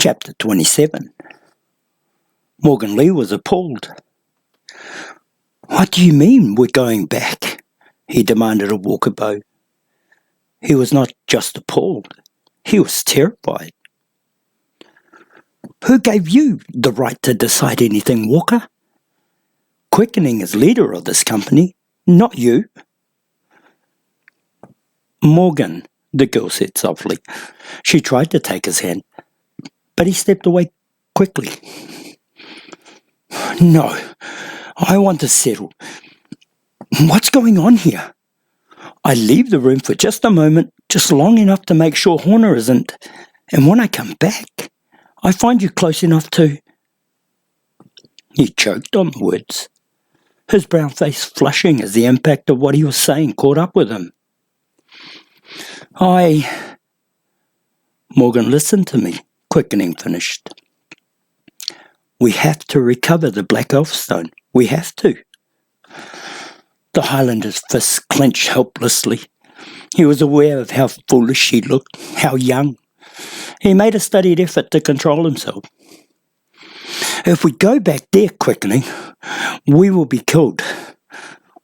Chapter 27. Morgan Lee was appalled. "What do you mean we're going back?" he demanded of Walkabow. He was not just appalled, he was terrified. "Who gave you the right to decide anything, Walker? Quickening is leader of this company, not you." "Morgan," the girl said softly. She tried to take his hand, but he stepped away quickly. "No, I want to settle. What's going on here? I leave the room for just a moment, just long enough to make sure Horner isn't, and when I come back, I find you close enough to..." He choked on the words, his brown face flushing as the impact of what he was saying caught up with him. Morgan, listen to me," Quickening finished. "We have to recover the Black Elfstone. We have to." The Highlander's fists clenched helplessly. He was aware of how foolish she looked, how young. He made a studied effort to control himself. "If we go back there, Quickening, we will be killed.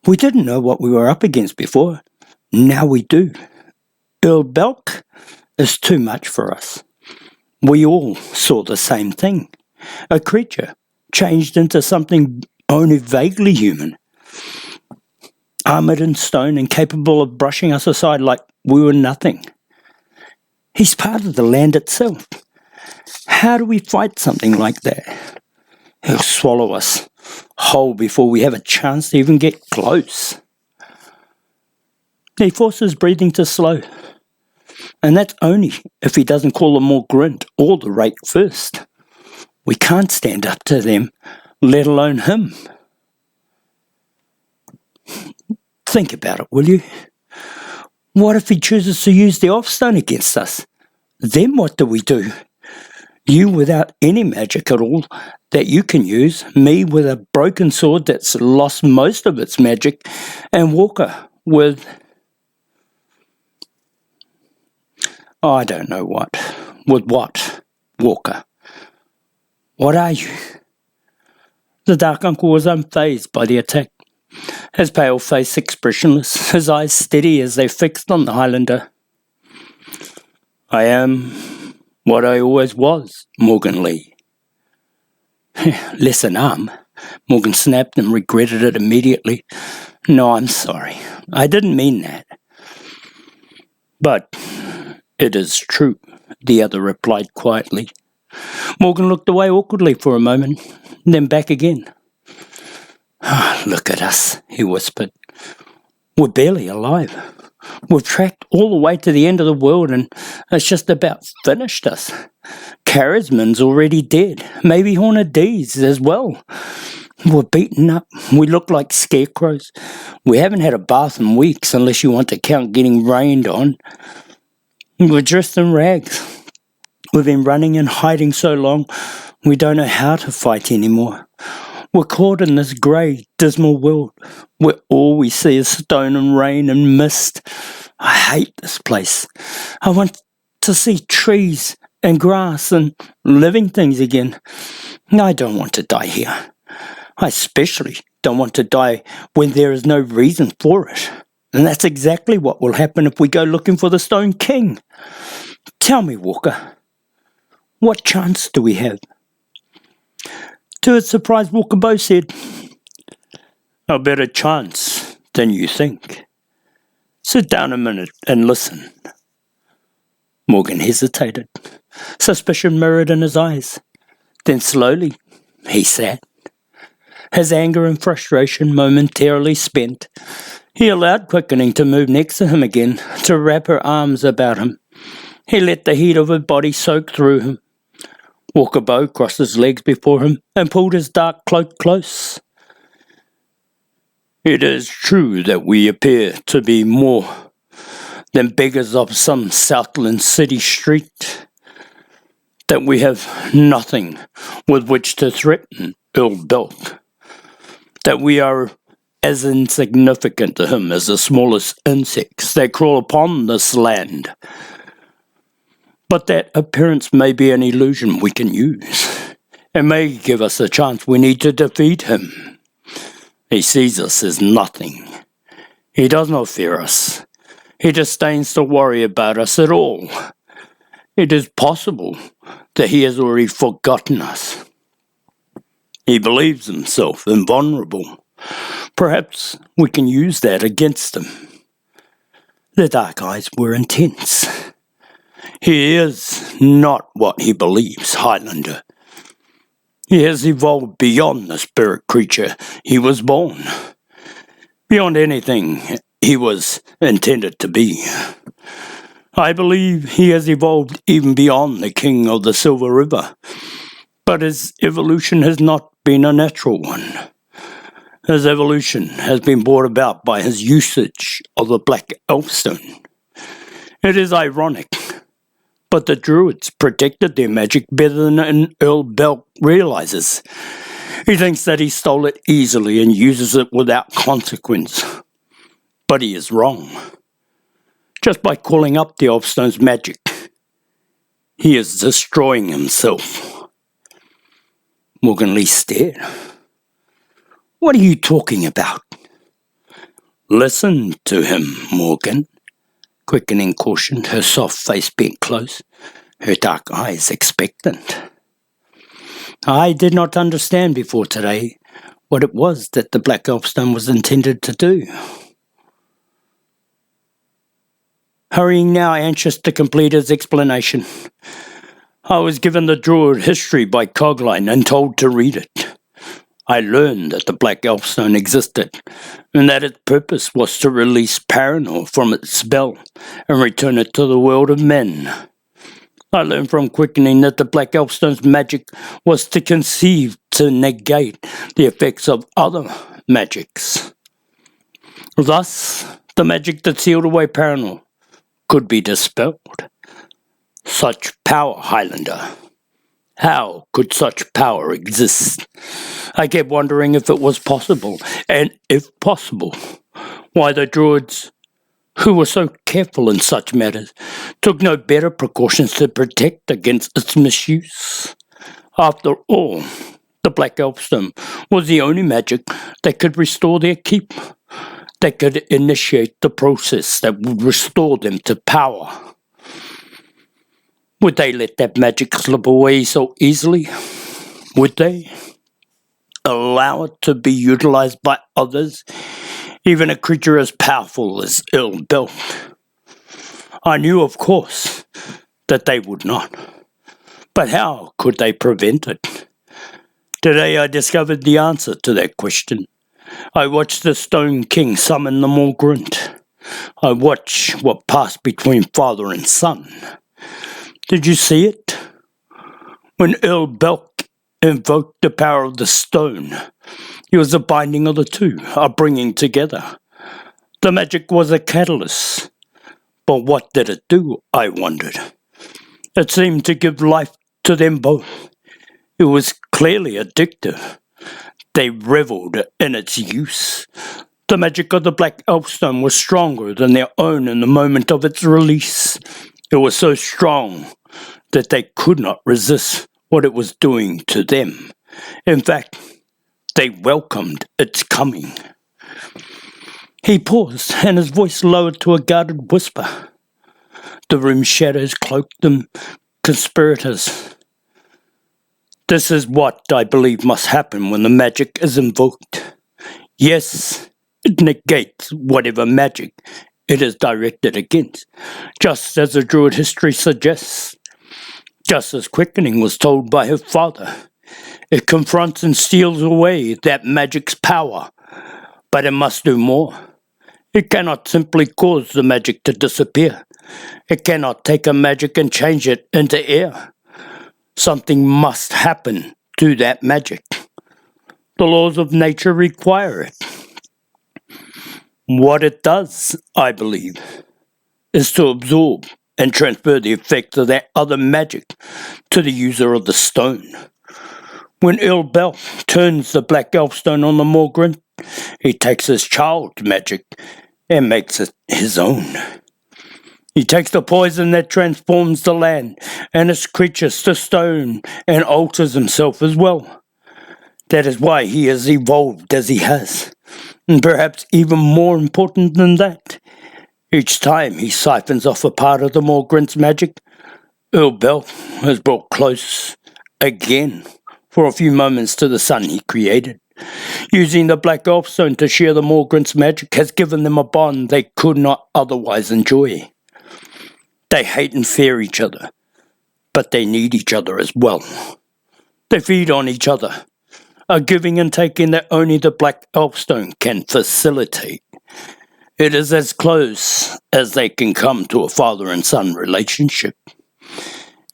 We didn't know what we were up against before. Now we do. Earl Belk is too much for us. We all saw the same thing. A creature changed into something only vaguely human. Armoured in stone and capable of brushing us aside like we were nothing. He's part of the land itself. How do we fight something like that? He'll swallow us whole before we have a chance to even get close." He forced his breathing to slow. And that's only if he doesn't call them more Grint or the rake first. We can't stand up to them, let alone him. Think about it, will you? What if he chooses to use the Elfstone against us? Then what do we do? You without any magic at all that you can use, me with a broken sword that's lost most of its magic, and Walker with... I don't know what. With what, Walker? What are you?" The Dark Uncle was unfazed by the attack, his pale face expressionless, his eyes steady as they fixed on the Highlander. "I am what I always was, Morgan Lee." "Less an arm," Morgan snapped and regretted it immediately. "No, I'm sorry. I didn't mean that." "But it is true," the other replied quietly. Morgan looked away awkwardly for a moment, then back again. "Look at us," he whispered. "We're barely alive. We've tracked all the way to the end of the world and it's just about finished us. Charisman's already dead, maybe Horner D's as well. We're beaten up, we look like scarecrows. We haven't had a bath in weeks unless you want to count getting rained on. We're dressed in rags. We've been running and hiding so long, we don't know how to fight anymore. We're caught in this grey, dismal world, where all we see is stone and rain and mist. I hate this place. I want to see trees and grass and living things again. I don't want to die here. I especially don't want to die when there is no reason for it. And that's exactly what will happen if we go looking for the Stone King. Tell me, Walker, what chance do we have?" To his surprise, Walkabow said, "A better chance than you think. Sit down a minute and listen." Morgan hesitated. Suspicion mirrored in his eyes. Then slowly, he sat. His anger and frustration momentarily spent, he allowed Quickening to move next to him again, to wrap her arms about him. He let the heat of her body soak through him. Walkabow crossed his legs before him and pulled his dark cloak close. "It is true that we appear to be more than beggars of some Southland city street, that we have nothing with which to threaten Earl Belk, that we are as insignificant to him as the smallest insects that crawl upon this land. But that appearance may be an illusion we can use. It may give us the chance we need to defeat him. He sees us as nothing. He does not fear us. He disdains to worry about us at all. It is possible that he has already forgotten us. He believes himself invulnerable. Perhaps we can use that against him. The dark eyes were intense. He is not what he believes, Highlander. He has evolved beyond the spirit creature he was born, beyond anything he was intended to be. I believe he has evolved even beyond the King of the Silver River, but his evolution has not been a natural one. His evolution has been brought about by his usage of the Black Elfstone. It is ironic, but the Druids protected their magic better than Earl Belk realizes. He thinks that he stole it easily and uses it without consequence. But he is wrong. Just by calling up the Elfstone's magic, he is destroying himself. Morgan Lee stared. What are you talking about? Listen to him, Morgan. Quickening cautioned, her soft face bent close, her dark eyes expectant. I did not understand before today what it was that the Black Elfstone was intended to do. Hurrying now, anxious to complete his explanation, I was given the Druid history by Cogline and told to read it. I learned that the Black Elfstone existed, and that its purpose was to release Paranor from its spell and return it to the world of men. I learned from Quickening that the Black Elfstone's magic was to negate the effects of other magics. Thus, the magic that sealed away Paranor could be dispelled. Such power, Highlander. How could such power exist? I kept wondering if it was possible, and if possible, why the Druids, who were so careful in such matters, took no better precautions to protect against its misuse. After all, the Black Elfstone was the only magic that could restore their keep, that could initiate the process that would restore them to power. Would they let that magic slip away so easily? Would they allow it to be utilized by others, even a creature as powerful as Earl Belk? I knew, of course, that they would not. But how could they prevent it? Today I discovered the answer to that question. I watched the Stone King summon the Morgrunt. I watched what passed between father and son. Did you see it? When Earl Belk invoked the power of the stone, it was the binding of the two, a bringing together. The magic was a catalyst. But what did it do, I wondered. It seemed to give life to them both. It was clearly addictive. They revelled in its use. The magic of the Black Elfstone was stronger than their own in the moment of its release. It was so strong that they could not resist what it was doing to them. In fact, they welcomed its coming. He paused, and his voice lowered to a guarded whisper. The room's shadows cloaked them conspirators. This is what I believe must happen when the magic is invoked. Yes, it negates whatever magic it is directed against, just as the Druid history suggests. Just as Quickening was told by her father, it confronts and steals away that magic's power, but it must do more. It cannot simply cause the magic to disappear. It cannot take a magic and change it into air. Something must happen to that magic. The laws of nature require it. What it does, I believe, is to absorb and transfer the effects of that other magic to the user of the stone. When Earl Belk turns the Black Elfstone on the Morgrunt, he takes his child's magic and makes it his own. He takes the poison that transforms the land and its creatures to stone and alters himself as well. That is why he has evolved as he has. And perhaps even more important than that, each time he siphons off a part of the Morgrint's magic, Earl Belk is brought close again for a few moments to the son he created. Using the Black Elfstone to share the Morgrint's magic has given them a bond they could not otherwise enjoy. They hate and fear each other, but they need each other as well. They feed on each other, a giving and taking that only the Black Elfstone can facilitate. It is as close as they can come to a father and son relationship.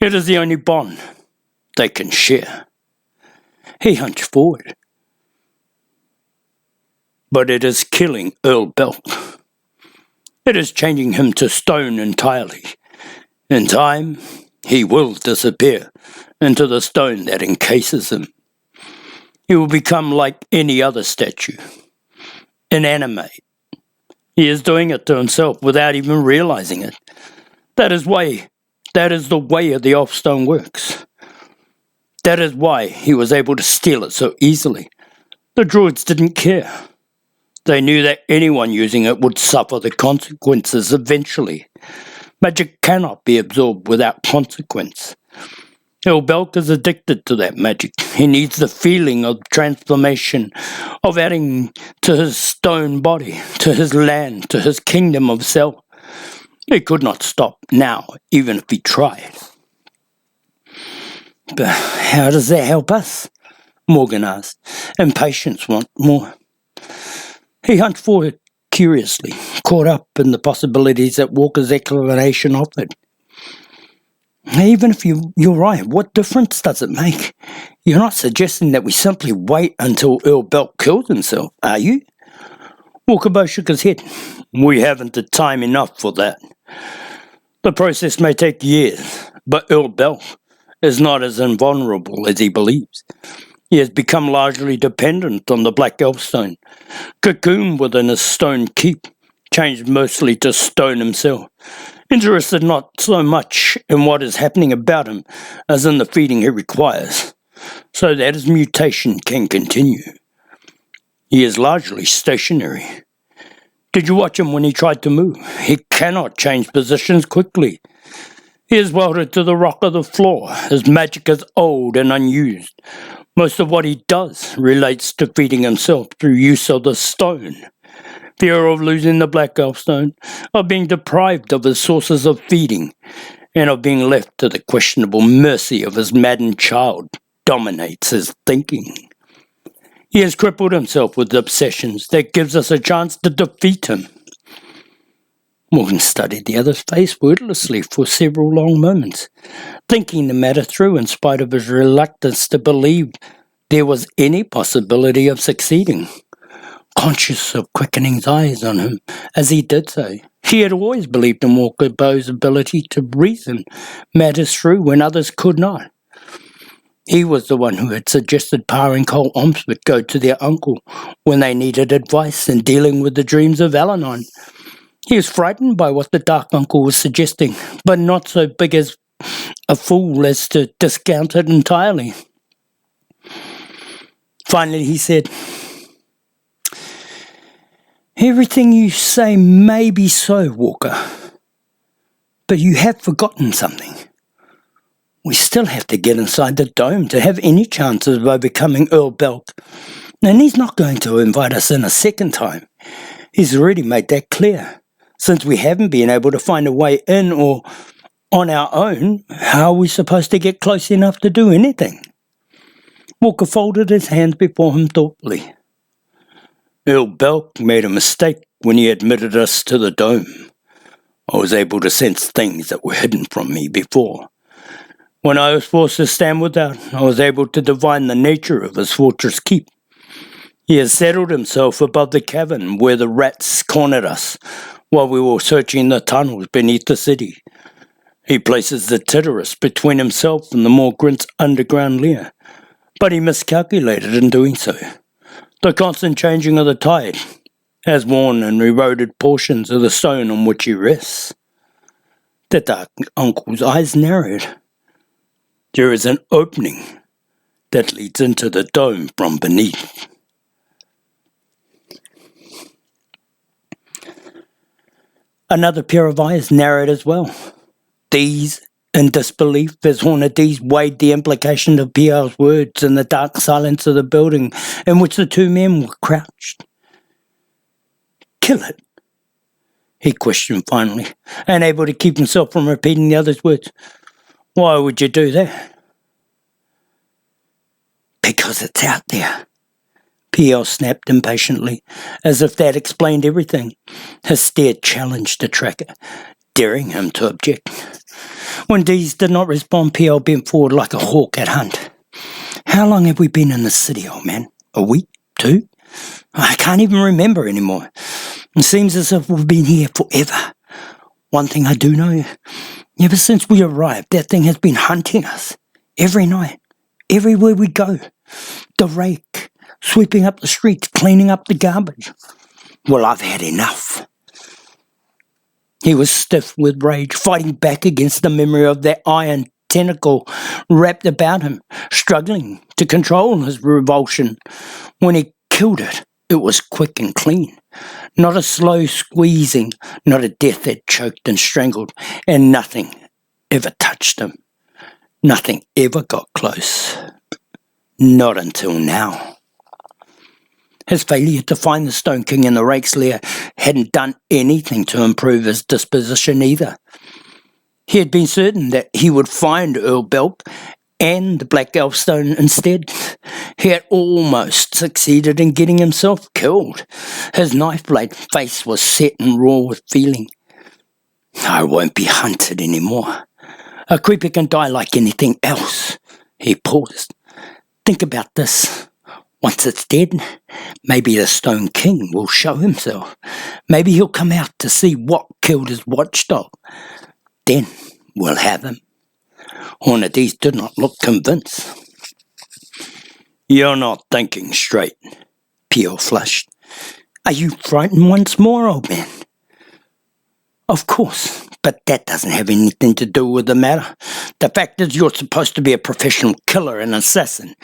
It is the only bond they can share. He hunched forward. But it is killing Earl Belk. It is changing him to stone entirely. In time, he will disappear into the stone that encases him. He will become like any other statue, inanimate. He is doing it to himself without even realizing it. That is the way the Elfstone works. That is why he was able to steal it so easily. The Druids didn't care. They knew that anyone using it would suffer the consequences eventually. Magic cannot be absorbed without consequence. Earl Belk is addicted to that magic. He needs the feeling of transformation, of adding to his stone body, to his land, to his kingdom of self. He could not stop now, even if he tried. But how does that help us? Morgan asked. Impatience want more. He hunched forward curiously, caught up in the possibilities that Walker's explanation offered. Even if you're right, what difference does it make? You're not suggesting that we simply wait until Earl Belk kills himself, are you? Walker shook his head. We haven't the time enough for that. The process may take years, but Earl Belk is not as invulnerable as he believes. He has become largely dependent on the Black Elfstone, cocooned within his stone keep, changed mostly to stone himself, interested not so much in what is happening about him as in the feeding he requires, so that his mutation can continue. He is largely stationary. Did you watch him when he tried to move? He cannot change positions quickly. He is welded to the rock of the floor. His magic is old and unused. Most of what he does relates to feeding himself through use of the stone. Fear of losing the Black Elfstone, of being deprived of his sources of feeding, and of being left to the questionable mercy of his maddened child dominates his thinking. He has crippled himself with obsessions that gives us a chance to defeat him. Morgan studied the other's face wordlessly for several long moments, thinking the matter through in spite of his reluctance to believe there was any possibility of succeeding. Conscious of quickening eyes on him as he did so, he had always believed in Walker Bow's ability to reason matters through when others could not. He was the one who had suggested Pa and Cole Omsford go to their uncle when they needed advice in dealing with the dreams of Alanon. He was frightened by what the Dark Uncle was suggesting, but not so big as a fool as to discount it entirely. Finally, he said, Everything you say may be so, Walker, but you have forgotten something. We still have to get inside the dome to have any chances of overcoming Earl Belk, and he's not going to invite us in a second time. He's already made that clear. Since we haven't been able to find a way in or on our own, how are we supposed to get close enough to do anything? Walker folded his hands before him thoughtfully. Earl Belk made a mistake when he admitted us to the dome. I was able to sense things that were hidden from me before. When I was forced to stand without, I was able to divine the nature of his fortress keep. He has settled himself above the cavern where the rats cornered us while we were searching the tunnels beneath the city. He places the Titterus between himself and the Morgrint's underground lair, but he miscalculated in doing so. The constant changing of the tide has worn and eroded portions of the stone on which he rests. The dark uncle's eyes narrowed. There is an opening that leads into the dome from beneath. Another pair of eyes narrowed as well. These in disbelief as Hornadese weighed the implication of Pierre's words in the dark silence of the building in which the two men were crouched. "Kill it?" he questioned finally, unable to keep himself from repeating the other's words. "Why would you do that?" "Because it's out there," Pierre snapped impatiently, as if that explained everything. His stare challenged the tracker, daring him to object. When Dees did not respond, Pierre bent forward like a hawk at hunt. "How long have we been in the city, old man? A week? 2? I can't even remember anymore. It seems as if we've been here forever. One thing I do know, ever since we arrived, that thing has been hunting us. Every night, everywhere we go. The rake, sweeping up the streets, cleaning up the garbage. Well, I've had enough." He was stiff with rage, fighting back against the memory of that iron tentacle wrapped about him, struggling to control his revulsion. When he killed it, it was quick and clean. Not a slow squeezing, not a death that choked and strangled, and nothing ever touched him. Nothing ever got close. Not until now. His failure to find the Stone King in the Rake's lair hadn't done anything to improve his disposition either. He had been certain that he would find Earl Belk and the Black Elfstone instead. He had almost succeeded in getting himself killed. His knife-blade face was set and raw with feeling. "I won't be hunted anymore. A creeper can die like anything else." He paused. "Think about this. Once it's dead, maybe the Stone King will show himself. Maybe he'll come out to see what killed his watchdog. Then we'll have him." Hornadese did not look convinced. "You're not thinking straight." Pierre flushed. "Are you frightened once more, old man?" "Of course, but that doesn't have anything to do with the matter. The fact is you're supposed to be a professional killer and assassin.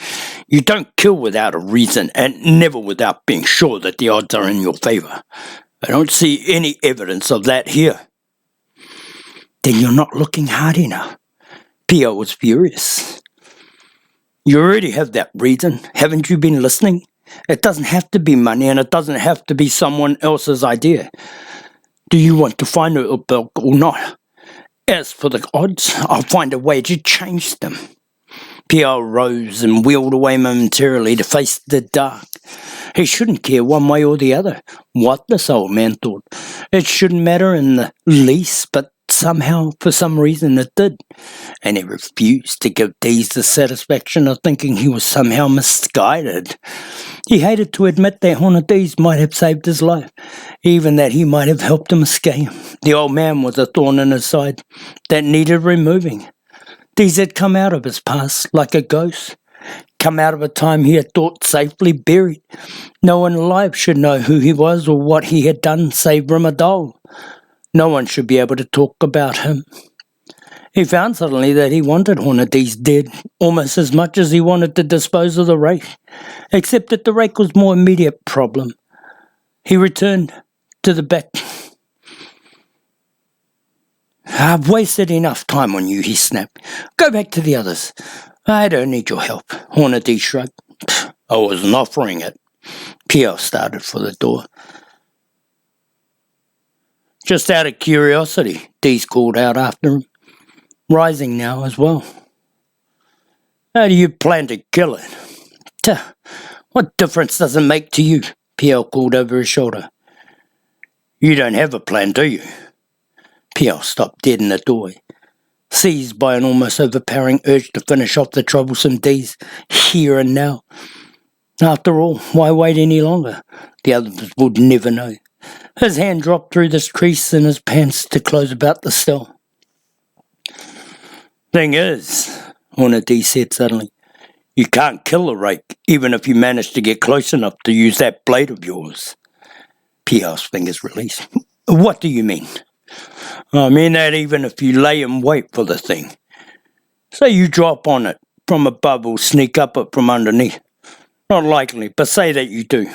You don't kill without a reason and never without being sure that the odds are in your favor. I don't see any evidence of that here." "Then you're not looking hard enough." Pierre was furious. "You already have that reason. Haven't you been listening? It doesn't have to be money and it doesn't have to be someone else's idea. Do you want to find Earl Belk or not? As for the odds, I'll find a way to change them." Pierre rose and wheeled away momentarily to face the dark. He shouldn't care one way or the other what this old man thought. It shouldn't matter in the least, but somehow, for some reason, it did. And he refused to give Dees the satisfaction of thinking he was somehow misguided. He hated to admit that Hornadese might have saved his life, even that he might have helped him escape. The old man was a thorn in his side that needed removing. Dees had come out of his past like a ghost, come out of a time he had thought safely buried. No one alive should know who he was or what he had done save Rimadol. No one should be able to talk about him. He found suddenly that he wanted Hornadese dead almost as much as he wanted to dispose of the rake, except that the rake was more immediate problem. He returned to the back. "I've wasted enough time on you," he snapped. "Go back to the others. I don't need your help." Hornadese shrugged. "I wasn't offering it." Pierre started for the door. "Just out of curiosity," Dees called out after him, rising now as well. "How do you plan to kill it?" "What difference does it make to you?" Pierre called over his shoulder. "You don't have a plan, do you?" Pierre stopped dead in the doorway, seized by an almost overpowering urge to finish off the troublesome Dees here and now. After all, why wait any longer? The others would never know. His hand dropped through this crease in his pants to close about the stone. "Thing is," Hornadese said suddenly, "you can't kill a rake, even if you manage to get close enough to use that blade of yours." Pierre's fingers released. "What do you mean?" I mean that even if you lay in wait for the thing. Say you drop on it from above or sneak up it from underneath. Not likely, but say that you do.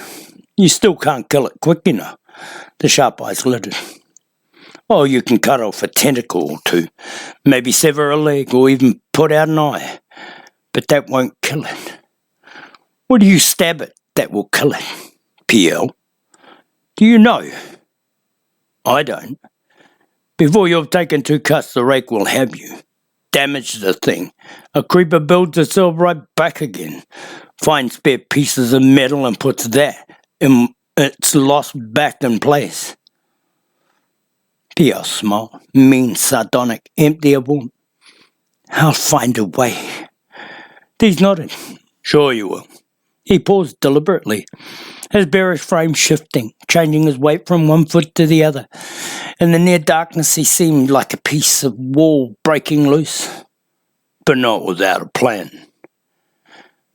You still can't kill it quick enough. The sharp eyes littered. Oh, you can cut off a tentacle or two, maybe sever a leg or even put out an eye. But that won't kill it. What do you stab it that will kill it? PL? Do you know? I don't. Before you've taken 2 cuts, the rake will have you. Damage the thing. A creeper builds itself right back again. Finds spare pieces of metal and puts that in its lost back in place. PL smiled, mean, sardonic, empty of warmth. I'll find a way. Dees nodded. Sure you will. He paused deliberately, his bearish frame shifting, changing his weight from one foot to the other. In the near darkness he seemed like a piece of wall breaking loose, but not without a plan.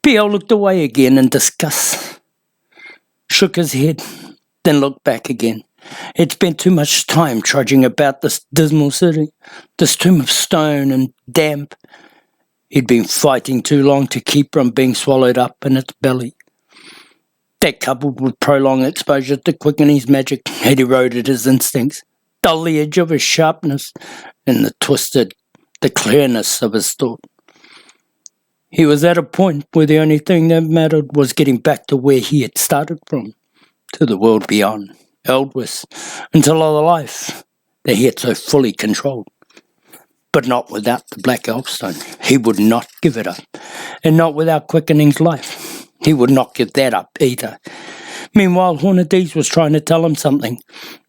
PL looked away again in disgust, shook his head, then looked back again. He'd spent too much time trudging about this dismal city, this tomb of stone and damp. He'd been fighting too long to keep from being swallowed up in its belly. That, coupled with prolonged exposure to quickening's magic, had eroded his instincts, dulled the edge of his sharpness, and the clearness of his thought. He was at a point where the only thing that mattered was getting back to where he had started from, to the world beyond, Eldwis, until other life that he had so fully controlled. But not without the Black Elfstone. He would not give it up. And not without quickening's life. He would not give that up either. Meanwhile, Hornadese was trying to tell him something.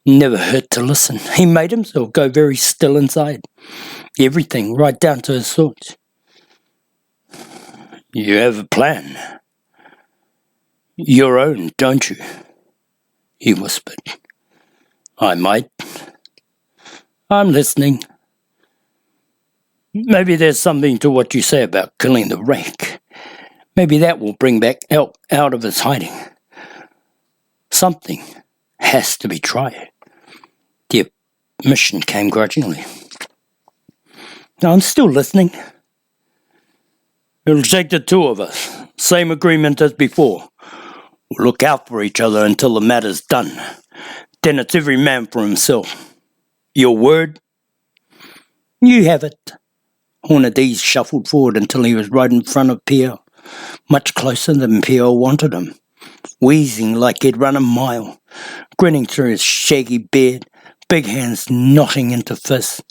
Never hurt to listen. He made himself go very still inside. Everything, right down to his thoughts. You have a plan. Your own, don't you? He whispered. I might. I'm listening. Maybe there's something to what you say about killing the rake. Maybe that will bring back out of his hiding. Something has to be tried. The admission came grudgingly. I'm still listening. It'll take the 2 of us. Same agreement as before. We'll look out for each other until the matter's done. Then it's every man for himself. Your word? You have it. Hornadese shuffled forward until he was right in front of PL, much closer than PL wanted him, wheezing like he'd run a mile, grinning through his shaggy beard, big hands knotting into fists.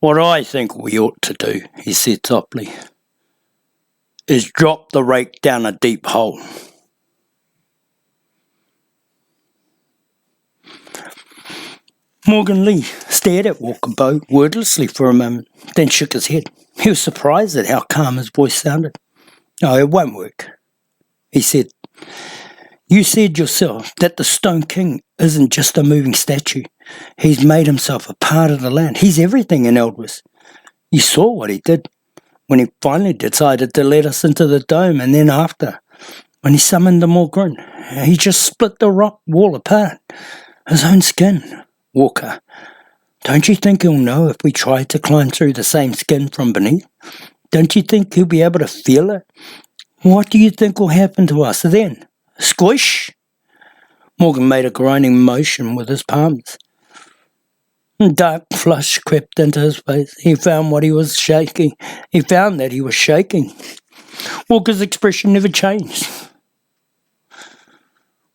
What I think we ought to do, he said softly, is drop the rake down a deep hole. Morgan Lee stared at Walkabout wordlessly for a moment, then shook his head. He was surprised at how calm his voice sounded. No, it won't work, he said. You said yourself that the Stone King isn't just a moving statue. He's made himself a part of the land. He's everything in Eldwis. You saw what he did when he finally decided to let us into the dome, and then after, when he summoned the Morgrin. He just split the rock wall apart. His own skin. Walker, don't you think he'll know if we try to climb through the same skin from beneath? Don't you think he'll be able to feel it? What do you think will happen to us then? Squish? Morgan made a groaning motion with his palms. A dark flush crept into his face. He found that he was shaking. Walker's expression never changed.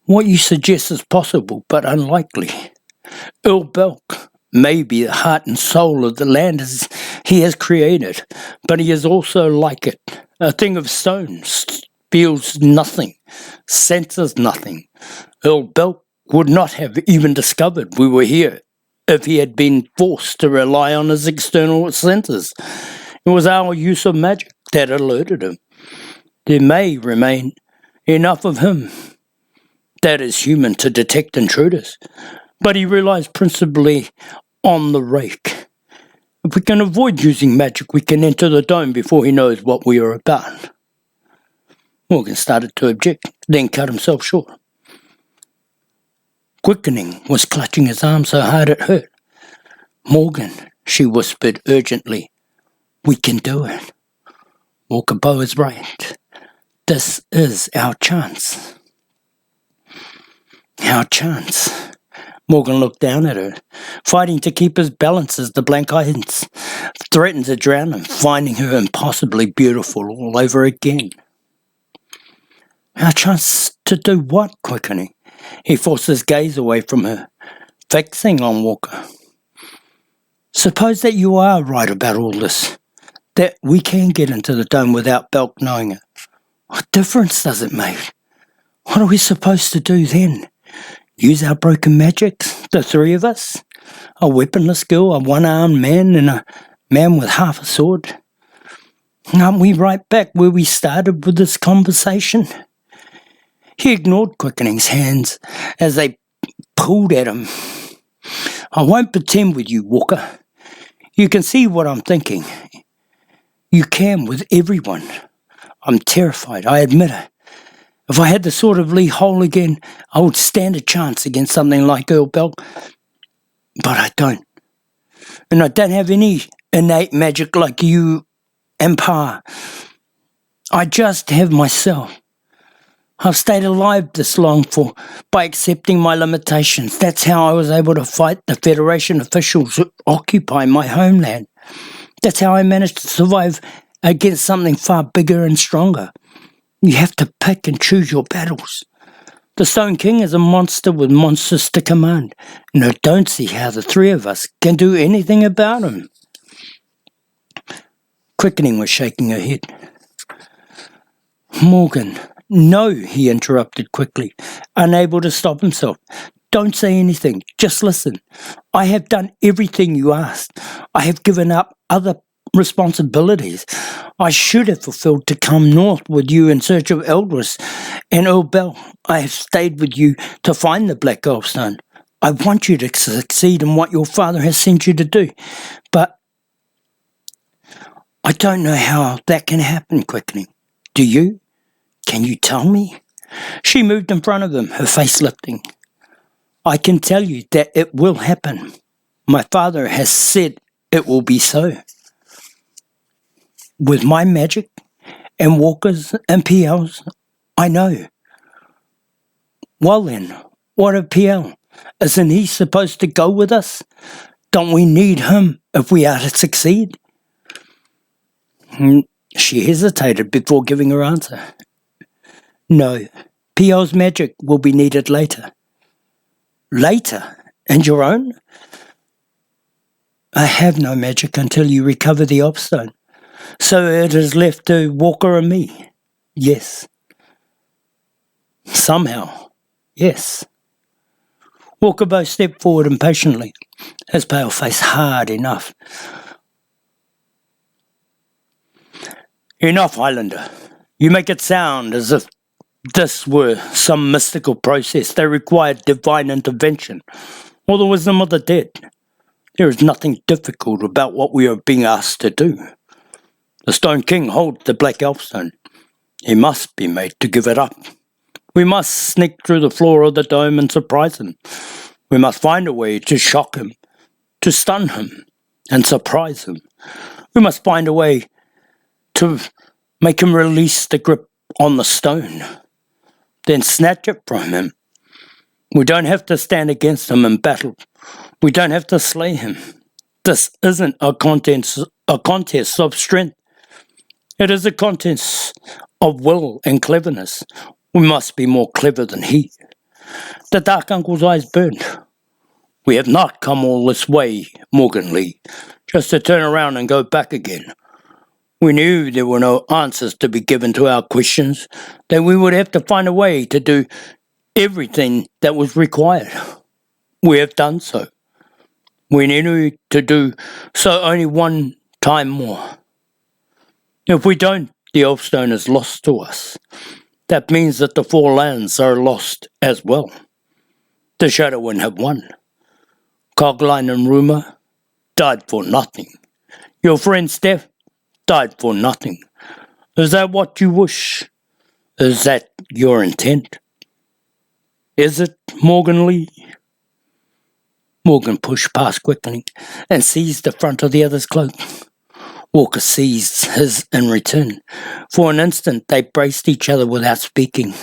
What you suggest is possible, but unlikely. Earl Belk may be the heart and soul of the land as he has created, but he is also like it, a thing of stone, feels nothing, senses nothing. Earl Belk would not have even discovered we were here if he had been forced to rely on his external senses. It was our use of magic that alerted him. There may remain enough of him that is human to detect intruders, but he relies principally on the rake. If we can avoid using magic, we can enter the dome before he knows what we are about. Morgan started to object, then cut himself short. Quickening was clutching his arm so hard it hurt. "Morgan," she whispered urgently, "we can do it. Walkabow is right. This is our chance." Our chance. Morgan looked down at her, fighting to keep his balance as the blank eyes threatened to drown him, finding her impossibly beautiful all over again. Our chance to do what, Quickening? He forced his gaze away from her, fixing on Walker. Suppose that you are right about all this, that we can get into the dome without Belk knowing it. What difference does it make? What are we supposed to do then? Use our broken magics, the three of us? A weaponless girl, a one-armed man, and a man with half a sword? Aren't we right back where we started with this conversation? He ignored Quickening's hands as they pulled at him. I won't pretend with you, Walker. You can see what I'm thinking. You can with everyone. I'm terrified, I admit it. If I had the sword of Lee whole again, I would stand a chance against something like Earl Belk. But I don't. And I don't have any innate magic like you and Pa. I just have myself. I've stayed alive this long by accepting my limitations. That's how I was able to fight the Federation officials who occupy my homeland. That's how I managed to survive against something far bigger and stronger. You have to pick and choose your battles. The Stone King is a monster with monsters to command, and I don't see how the three of us can do anything about him. Quickening was shaking her head. Morgan, no, he interrupted quickly, unable to stop himself. Don't say anything, just listen. I have done everything you asked. I have given up other responsibilities I should have fulfilled to come north with you in search of Eldris and Earl Bell. I have stayed with you to find the Black Elfstone. I want you to succeed in what your father has sent you to do, but I don't know how that can happen quickly. Do you? Can you tell me? She moved in front of him, her face lifting. I can tell you that it will happen. My father has said it will be so. With my magic and Walker's and PL's, I know. Well then, what of PL? Isn't he supposed to go with us? Don't we need him if we are to succeed? She hesitated before giving her answer. No, PL's magic will be needed later. Later? And your own? I have no magic until you recover the Elfstone. So it is left to Walker and me. Yes. Somehow. Yes. Walkabow stepped forward impatiently, his pale face hard enough. Enough, Highlander. You make it sound as if this were some mystical process that required divine intervention, or the wisdom of the dead. There is nothing difficult about what we are being asked to do. The Stone King holds the Black Elfstone. He must be made to give it up. We must sneak through the floor of the dome and surprise him. We must find a way to shock him, to stun him, and surprise him. We must find a way to make him release the grip on the stone, then snatch it from him. We don't have to stand against him in battle. We don't have to slay him. This isn't a contest of strength. It is a contest of will and cleverness. We must be more clever than he. The Dark Uncle's eyes burned. We have not come all this way, Morgan Lee, just to turn around and go back again. We knew there were no answers to be given to our questions, that we would have to find a way to do everything that was required. We have done so. We need to do so only one time more. If we don't, the Elfstone is lost to us. That means that the Four Lands are lost as well. The Shadowwind have won. Cogline and Rumour died for nothing. Your friend Steph died for nothing. Is that what you wish? Is that your intent? Is it, Morgan Lee? Morgan pushed past Quickening and seized the front of the other's cloak. Walker seized his in return. For an instant, they braced each other without speaking.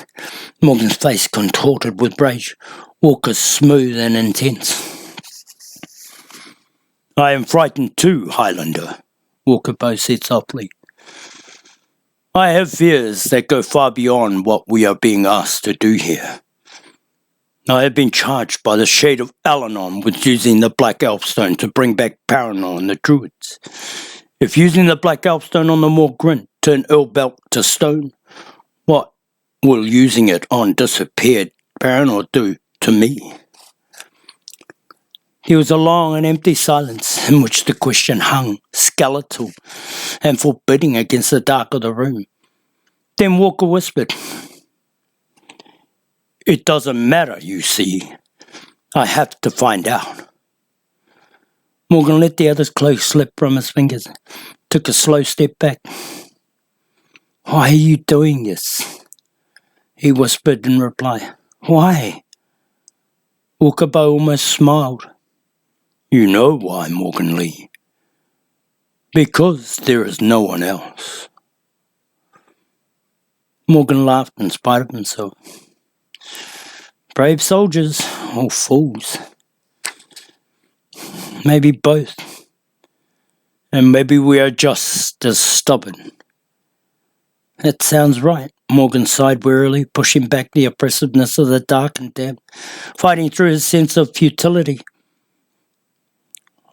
Morgan's face contorted with rage. Walker's smooth and intense. "I am frightened too, Highlander," Walker Bow said softly. "I have fears that go far beyond what we are being asked to do here. I have been charged by the Shade of Alanon with using the Black Elfstone to bring back Paranor and the Druids. If using the Black Elfstone on the Morgrin turn Earlbelt to stone, what will using it on disappeared Paranor do to me?" There was a long and empty silence in which the question hung, skeletal and forbidding against the dark of the room. Then Walker whispered, "It doesn't matter, you see. I have to find out." Morgan let the other's cloak slip from his fingers, took a slow step back. "Why are you doing this?" he whispered in reply. "Why?" Walker Bow almost smiled. "You know why, Morgan Lee. Because there is no one else." Morgan laughed in spite of himself. "Brave soldiers, or fools. Maybe both. And maybe we are just as stubborn." "That sounds right," Morgan sighed wearily, pushing back the oppressiveness of the dark and damp, fighting through his sense of futility.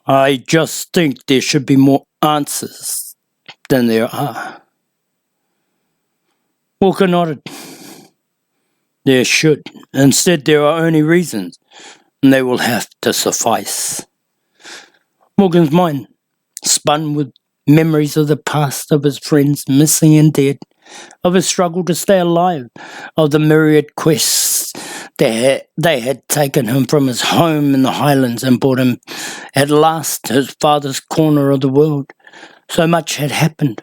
"I just think there should be more answers than there are." Walker nodded. "There should. Instead, there are only reasons, and they will have to suffice." Morgan's mind spun with memories of the past, of his friends missing and dead, of his struggle to stay alive, of the myriad quests they had taken him from his home in the Highlands and brought him at last to his father's corner of the world. So much had happened,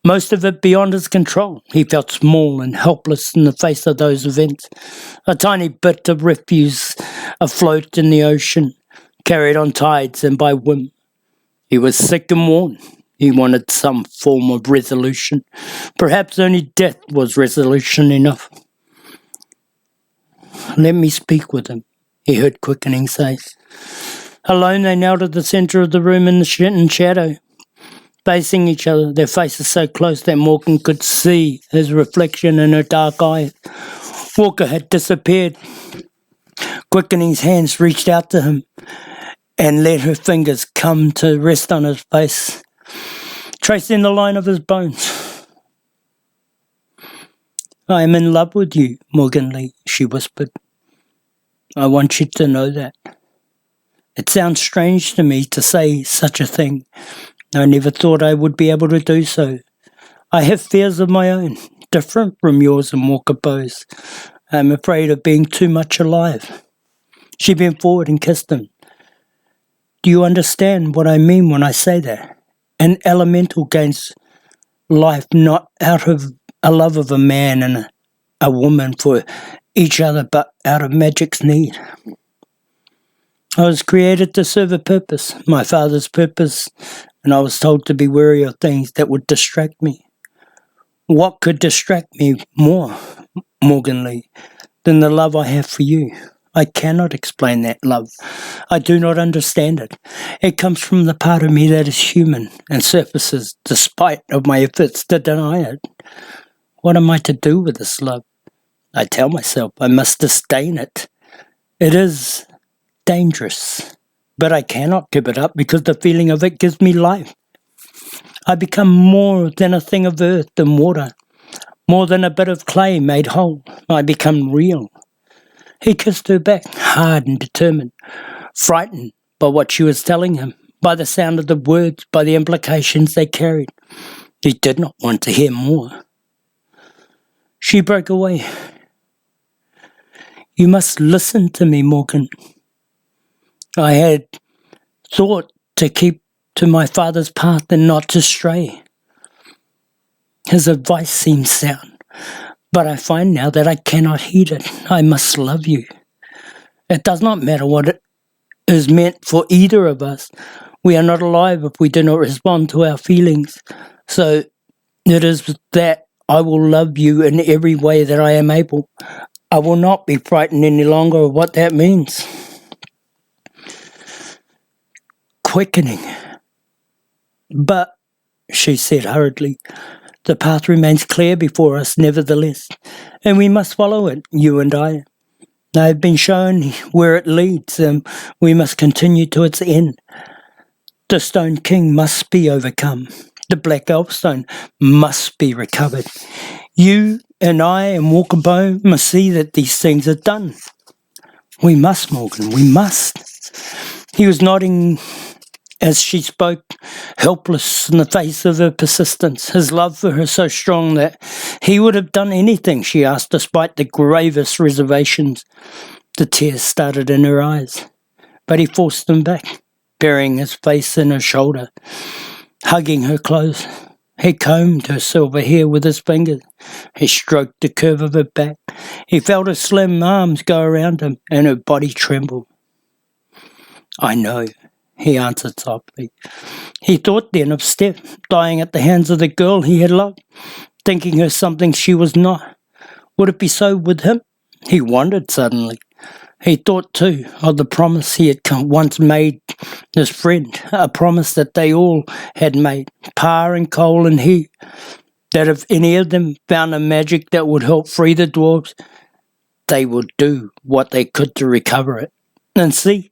most of it beyond his control. He felt small and helpless in the face of those events, a tiny bit of refuse afloat in the ocean, carried on tides and by whim. He was sick and worn. He wanted some form of resolution. Perhaps only death was resolution enough. "Let me speak with him," he heard Quickening say. Alone they knelt at the centre of the room in shadow, facing each other, their faces so close that Morgan could see his reflection in her dark eyes. Walker had disappeared. Quickening's hands reached out to him and let her fingers come to rest on his face, tracing the line of his bones. "I am in love with you, Morgan Lee," she whispered. "I want you to know that. It sounds strange to me to say such a thing. I never thought I would be able to do so. I have fears of my own, different from yours and Walker Bow's. I am afraid of being too much alive." She bent forward and kissed him. "Do you understand what I mean when I say that? An elemental gains life not out of a love of a man and a woman for each other, but out of magic's need. I was created to serve a purpose, my father's purpose, and I was told to be wary of things that would distract me. What could distract me more, Morgan Lee, than the love I have for you? I cannot explain that love. I do not understand it. It comes from the part of me that is human and surfaces despite of my efforts to deny it. What am I to do with this love? I tell myself I must disdain it. It is dangerous, but I cannot give it up because the feeling of it gives me life. I become more than a thing of earth and water, more than a bit of clay made whole. I become real." He kissed her back, hard and determined, frightened by what she was telling him, by the sound of the words, by the implications they carried. He did not want to hear more. She broke away. "You must listen to me, Morgan. I had thought to keep to my father's path and not to stray. His advice seemed sound, but I find now that I cannot heed it. I must love you. It does not matter what is meant for either of us. We are not alive if we do not respond to our feelings. So it is that I will love you in every way that I am able. I will not be frightened any longer of what that means. Quickening. But, she said hurriedly, the path remains clear before us nevertheless, and we must follow it, you and I. I have been shown where it leads, and we must continue to its end. The Stone King must be overcome. The Black Elfstone must be recovered. You and I and Walkabow must see that these things are done. We must, Morgan, we must. He was nodding as she spoke, helpless in the face of her persistence, his love for her so strong that he would have done anything she asked despite the gravest reservations. The tears started in her eyes, but he forced them back, burying his face in her shoulder, hugging her close. He combed her silver hair with his fingers. He stroked the curve of her back. He felt her slim arms go around him, and her body trembled. I know, he answered softly. He thought then of Steph, dying at the hands of the girl he had loved, thinking her something she was not. Would it be so with him? He wondered suddenly. He thought, too, of the promise he had once made his friend, a promise that they all had made, Pa and Cole and he, that if any of them found a magic that would help free the dwarves, they would do what they could to recover it, and see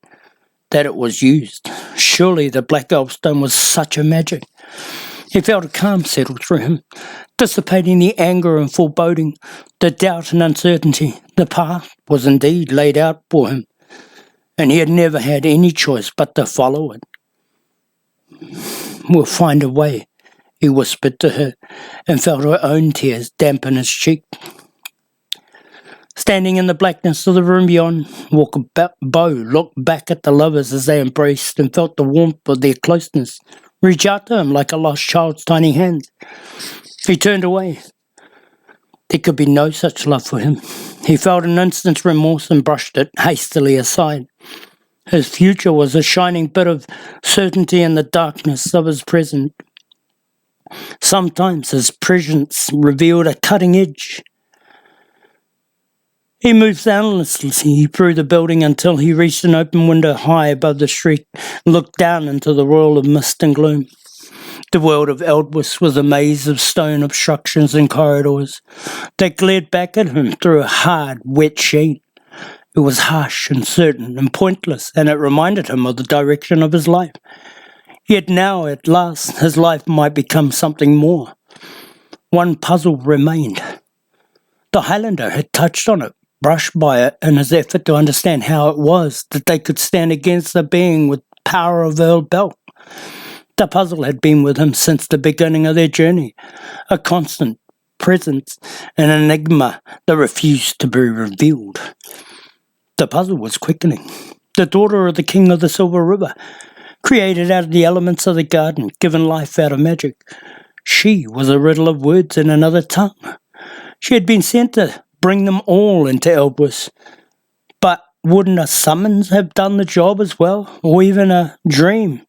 that it was used. Surely the Black Elfstone was such a magic. He felt a calm settle through him, dissipating the anger and foreboding, the doubt and uncertainty. The path was indeed laid out for him, and he had never had any choice but to follow it. We'll find a way, he whispered to her, and felt her own tears dampen his cheek. Standing in the blackness of the room beyond, Walkabow looked back at the lovers as they embraced and felt the warmth of their closeness reach out to him like a lost child's tiny hands. He turned away. There could be no such love for him. He felt an instant's remorse and brushed it hastily aside. His future was a shining bit of certainty in the darkness of his present. Sometimes his presence revealed a cutting edge. He moved soundlessly through the building until he reached an open window high above the street and looked down into the world of mist and gloom. The world of Eldwys was a maze of stone obstructions and corridors that glared back at him through a hard, wet sheen. It was harsh and certain and pointless, and it reminded him of the direction of his life. Yet now, at last, his life might become something more. One puzzle remained. The Highlander had touched on it, brushed by it in his effort to understand how it was that they could stand against the being with power of Earl Belt. The puzzle had been with him since the beginning of their journey, a constant presence, an enigma that refused to be revealed. The puzzle was quickening. The daughter of the King of the Silver River, created out of the elements of the garden, given life out of magic. She was a riddle of words in another tongue. She had been sent to bring them all into Eldwys. But wouldn't a summons have done the job as well, or even a dream?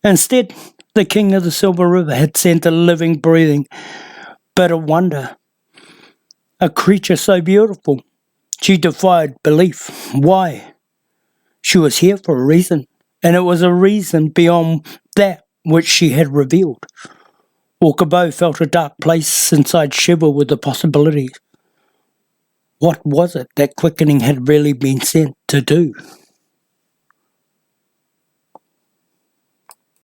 Instead, the King of the Silver River had sent a living, breathing bit of wonder, a creature so beautiful. She defied belief. Why? She was here for a reason, and it was a reason beyond that which she had revealed. Walkabow felt a dark place inside shiver with the possibilities. What was it that quickening had really been sent to do?